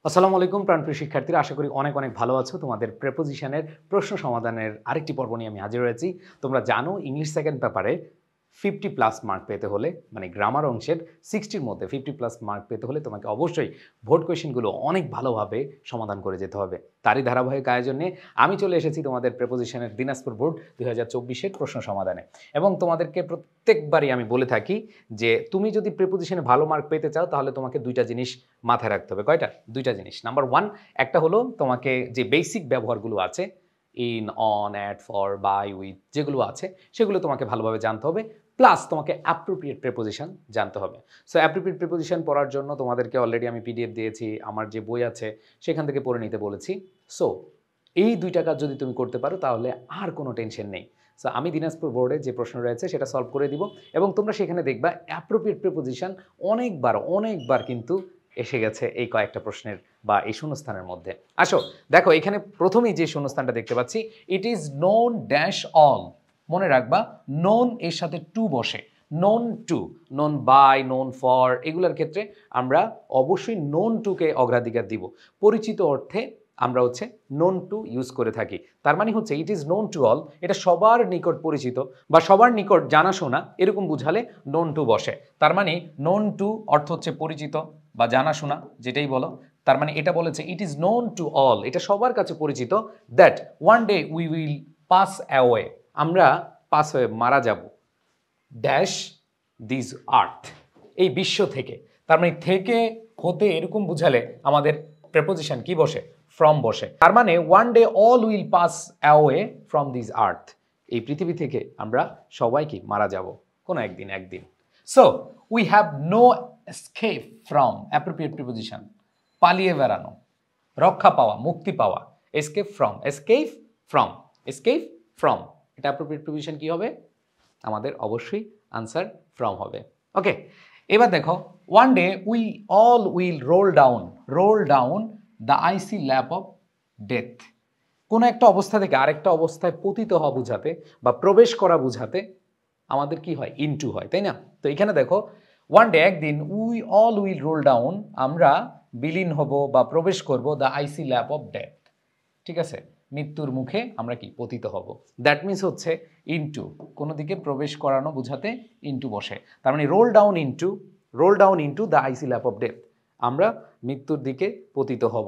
আসসালামু আলাইকুম প্রাণপ্রিয় শিক্ষার্থীরা, আশা করি অনেক অনেক ভালো আছো। তোমাদের প্রেপোজিশনের প্রশ্ন সমাধানের আরেকটি পর্ব নিয়ে আমি হাজির হয়েছি। তোমরা জানো ইংলিশ সেকেন্ড পেপারে 50+ মার্ক পেতে হলে, মানে গ্রামার অংশের 60-র মধ্যে 50+ মার্ক পেতে হলে তোমাকে অবশ্যই ভোট কোয়েশ্চেনগুলো অনেক ভালোভাবে সমাধান করে যেতে হবে। তারই ধারাবাহিক আয়োজনে আমি চলে এসেছি তোমাদের প্রেপোজিশনের দিনাজপুর বোর্ড 2024-এর প্রশ্ন সমাধানে। এবং তোমাদেরকে প্রত্যেকবারই আমি বলে থাকি যে তুমি যদি প্রেপোজিশনে ভালো মার্ক পেতে চাও তাহলে তোমাকে দুইটা জিনিস মাথায় রাখতে হবে। কয়টা? দুইটা জিনিস। নাম্বার 1, একটা হলো তোমাকে যে বেসিক ব্যবহারগুলো আছে, in, on, at, for, by, with যেগুলো আছে সেগুলো তোমাকে ভালোভাবে জানতে হবে। প্লাস তোমাকে অ্যাপ্রোপ্রিয়েট প্রেপোজিশন জানতে হবে। সো অ্যাপ্রোপ্রিয়েট প্রেপোজিশন পড়ার জন্য তোমাদেরকে অলরেডি আমি পিডিএফ দিয়েছি, আমার যে বই আছে সেখান থেকে পড়ে নিতে বলেছি। সো এই দুইটা কাজ যদি তুমি করতে পারো তাহলে আর কোনো টেনশন নেই। সো আমি দিনাজপুর বোর্ডে যে প্রশ্ন রয়েছে সেটা সলভ করে দিব এবং তোমরা সেখানে দেখবা অ্যাপ্রোপ্রিয়েট প্রেপোজিশন অনেকবার কিন্তু এসে গেছে এই কয়েকটা প্রশ্নের বা এই শূন্যস্থানের মধ্যে। আসো দেখো, এখানে প্রথমেই যে শূন্যস্থানটা দেখতে পাচ্ছি, it is known dash all. মনে রাখবা নোন এর সাথে টু বসে, known to, known by, known for, এগুলোর ক্ষেত্রে আমরা অবশ্যই নোন টুকে অগ্রাধিকার দিব। পরিচিত অর্থে আমরা নোন টু ইউজ করে থাকি। তার মানে ইট ইজ নোন টু অল, এটা সবার নিকট পরিচিত বা সবার নিকট জানাশোনা, এরকম বুঝালে নোন টু বসে। তার মানে নোন টু অর্থ হচ্ছে পরিচিত বা জানাশোনা, যেটাই বলো। তার মানে এটা বলেছে ইট ইজ নোন টু অল, এটা সবার কাছে পরিচিত, that one day we will pass away, আমরা পাস হয়ে মারা যাব, ড্যাশ দিস আর্থ, এই বিশ্ব থেকে। তার মানে থেকে হতে এরকম বুঝালে আমাদের প্রেপোজিশন কি বসে? ফ্রম বসে। তার মানে one day all will pass away from this আর্থ, এই পৃথিবী থেকে আমরা সবাই কি মারা যাব কোনো একদিন। So we have no escape from, appropriate preposition, পালিয়ে বেড়ানো, রক্ষা পাওয়া, মুক্তি পাওয়া। এসকেপ ফ্রম, এসকেপ ফ্রম, এটা অ্যাপ্রোপ্রিয়েট প্রিপোজিশন কি হবে? আমাদের অবশ্যই আনসার ফ্রম হবে। ওকে, এবার দেখো, one day we all will role down the IC lap of death. কোনো একটা অবস্থা থেকে আরেকটা অবস্থায় পতিত হওয়া বুঝাতে বা প্রবেশ করা বুঝাতে আমাদের কি হয়? ইনটু হয়, তাই না? তো এখানে দেখো, ওয়ান ডে একদিন, we all will role down, আমরা বিলীন হব বা প্রবেশ করব, the IC lap of death, ঠিক আছে, মৃত্যুর মুখে আমরা কি? পতিত হব। দ্যাট মিনস ইনটু, কোনো দিকে প্রবেশ করানো বুঝাতে ইনটু বসে। তার মানে role down into the IC lap of death, আমরা মৃত্যুর দিকে পতিত হব,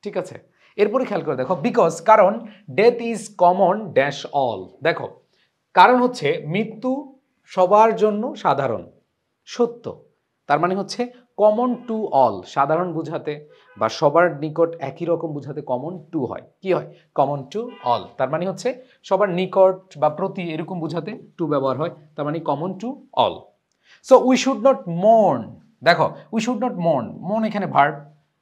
ঠিক আছে। এরপরে খেয়াল করে দেখো, বিকজ, কারণ, death is common dash all. দেখো, কারণ মৃত্যু সবার জন্য সাধারণ, সত্য। তার মানে কমন টু অল, সাধারণ বুঝাতে বা সবার নিকট একই রকম বুঝাতে কমন টু হয়। কি হয়? Common to all. তার মানে সবার নিকট বা প্রতি এরকম বুঝাতে টু ব্যবহার হয়। তার মানে common to all. So we should not মোর্ন। দেখো, উই শুড নট মোর্ন এখানে ভার্ব,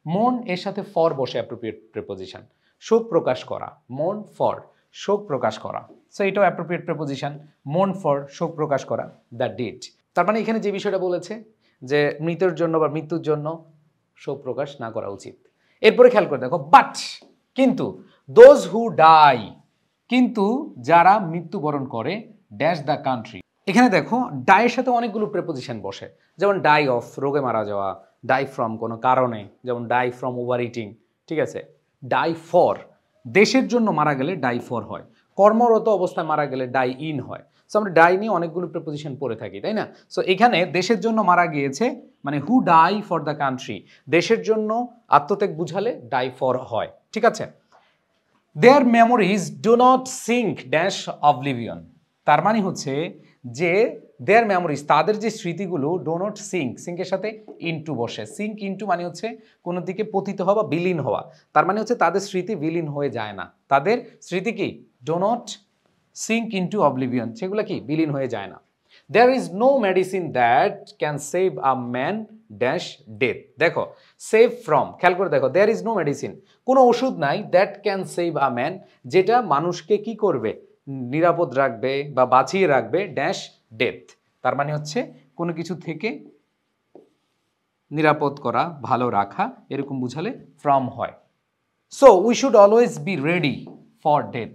মোর্ন এর সাথে ফর বসে, অ্যাপ্রোপ্রিয়েট প্রিপোজিশন, শোক প্রকাশ করা, মোর্ন ফর, শোক প্রকাশ করা। সো এটাও অ্যাপ্রোপ্রিয়েট প্রিপোজিশন, মোর্ন ফর, শোক প্রকাশ করা, দ্য ডেড। তার মানে এখানে যে বিষয়টা বলেছে যে মৃতের জন্য বা মৃত্যুর জন্য শোক প্রকাশ না করা উচিত। এরপরে খেয়াল করে দেখো, বাট, কিন্তু, দোজ হু ডাই, কিন্তু যারা মৃত্যুবরণ করে, ড্যাশ দ্য কান্ট্রি। এখানে দেখো, ডাইয়ের সাথে অনেকগুলো প্রেপোজিশন বসে, যেমন ডাই অফ, রোগে মারা যাওয়া, ডাই ফ্রম, কোনো কারণে, যেমন ডাই ফ্রম ওভার ইটিং, ঠিক আছে। ডাই ফর, দেশের জন্য মারা গেলে ডাই ফর হয়, কর্মরত অবস্থায় মারা গেলে ডাই ইন হয়। সো আমরা ডাই নিয়ে অনেকগুলো প্রেপোজিশন পড়ে থাকি, তাই না? সো এখানে দেশের জন্য মারা গিয়েছে, মানে who die for the country, দেশের জন্য আত্মত্যাগ বুঝালে ডাই ফর হয়, ঠিক আছে। Their memories do not sink dash oblivion. তার মানে যে দেয়ার মেমোরিজ, তাদের যে স্মৃতিগুলো, ডো নট সিঙ্কের সাথে ইনটু বসে। সিঙ্ক ইনটু মানে কোনো দিকে পতিত হওয়া বা বিলীন হওয়া। তার মানে তাদের স্মৃতি বিলীন হয়ে যায় না, তাদের স্মৃতি কি? Do not sink into oblivion, সেগুলো কি? বিলীন হয়ে যায় না। There is no medicine that can save a man dash death. দেখো, সেভ ফ্রম, খেয়াল করে দেখো, দেয়ার ইজ নো মেডিসিন, কোনো ওষুধ নাই, that can save a man, যেটা মানুষকে কি করবে? নিরাপদ রাখবে বা বাঁচিয়ে রাখবে, ড্যাশ ডেথ। তার মানে কোনো কিছু থেকে নিরাপদ করা, ভালো রাখা, এরকম বুঝালে ফ্রম হয়। So we should always be ready for death,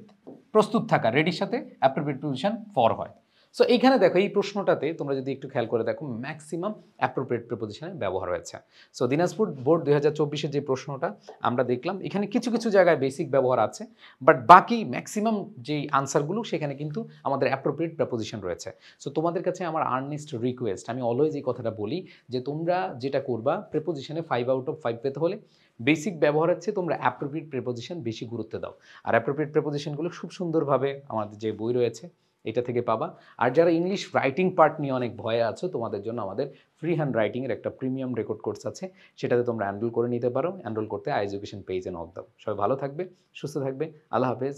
প্রস্তুত থাকা, রেডির সাথে অ্যাপ্রোপ্রিয়েট প্রিপোজিশন ফর হয়। সো এইখানে দেখো এই প্রশ্নটাতে তোমরা যদি একটু খেয়াল করে দেখো ম্যাক্সিমাম অ্যাপ্রোপ্রিয়েট প্রিপোজিশনের ব্যবহার হয়েছে। সো দিনাজপুর বোর্ড 2024-এর যে প্রশ্নটা আমরা দেখলাম এখানে কিছু কিছু জায়গায় বেসিক ব্যবহার আছে, বাট বাকি ম্যাক্সিমাম যেই আনসারগুলো সেখানে কিন্তু আমাদের অ্যাপ্রোপ্রিয়েট প্রিপোজিশন রয়েছে। সো তোমাদের কাছে আমার আর্নেস্ট রিকোয়েস্ট, আমি অলওয়েজ এই কথাটা বলি যে তোমরা যেটা করবা প্রিপোজিশনে 5 আউট অফ 5 পেতে হলে বেসিক ব্যবহার হচ্ছে তোমরা অ্যাপ্রোপ্রিয়েট প্রিপোজিশন বেশি গুরুত্ব দাও। আর অ্যাপ্রোপ্রিয়েট প্রিপোজিশনগুলো খুব সুন্দরভাবে আমাদের যে বই রয়েছে এটা থেকে পাবা। আর যারা ইংলিশ রাইটিং পার্ট নিয়ে অনেক ভয়ে আছো তোমাদের জন্য আমাদের ফ্রি হ্যান্ড রাইটিংয়ের একটা প্রিমিয়াম রেকর্ড কোর্স আছে, সেটাতে তোমরা এনরোল করে নিতে পারো। এনরোল করতে আই এডুকেশন পেজে নক দাও। সবাই ভালো থাকবে, সুস্থ থাকবে। আল্লাহ হাফেজ।